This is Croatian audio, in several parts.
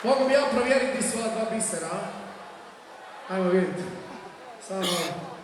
Mogu bi ja provjeriti sva dva bisera, a? Ajmo vidjeti. Samo malo.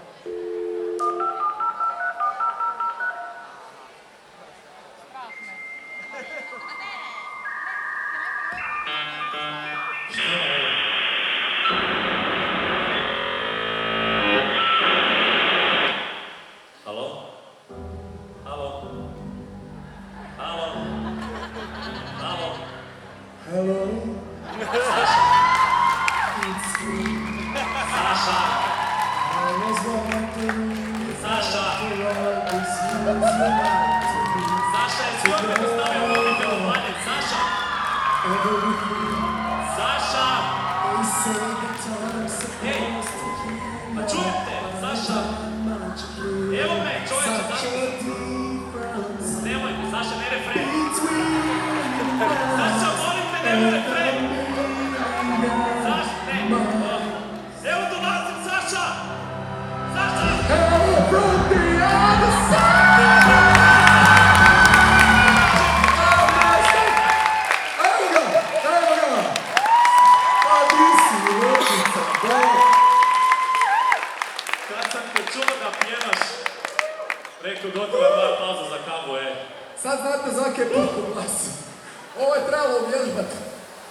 Sad znate za kje puku glasu. Ovo je trebalo uvježbati.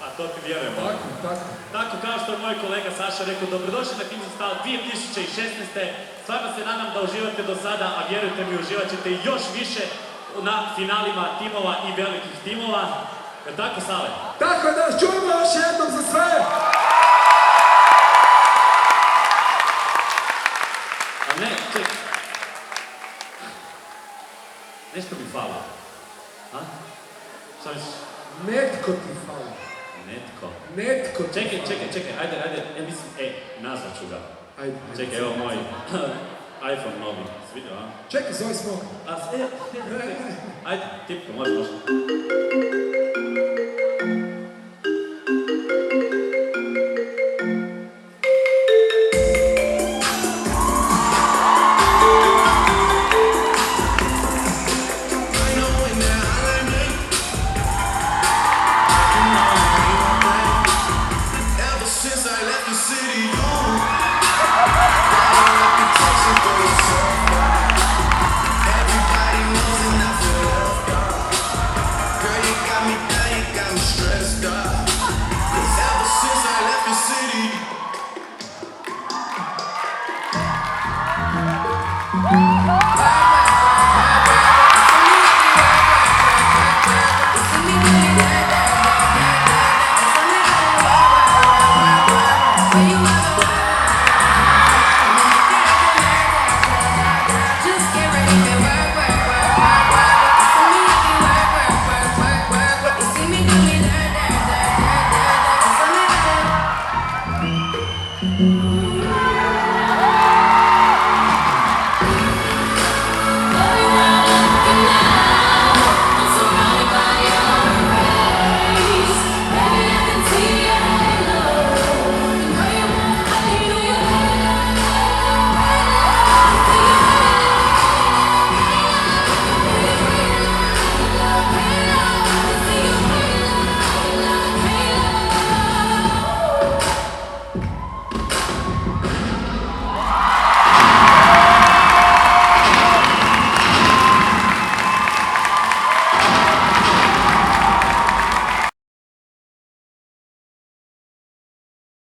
A to ti vjerujem. Tako kao što je moj kolega Saša rekao, dobrodošli na Kings of Style 2016. Stvarno se nadam da uživate do sada, a vjerujte mi, uživat ćete još više na finalima timova i velikih timova. Je tako, Sale? Tako je, da nas čujemo još jednom za sve! A ne, čekaj. Nešto mi fali. A? Šta misliš? Netko ti fali. Netko ti fali. Čekaj, ajde, ja mislim, nazvat ću ga. Ajde. Čekaj, evo moj iPhone novi, svidio, a? Čekaj, zove smog. Ajde, tipko, može.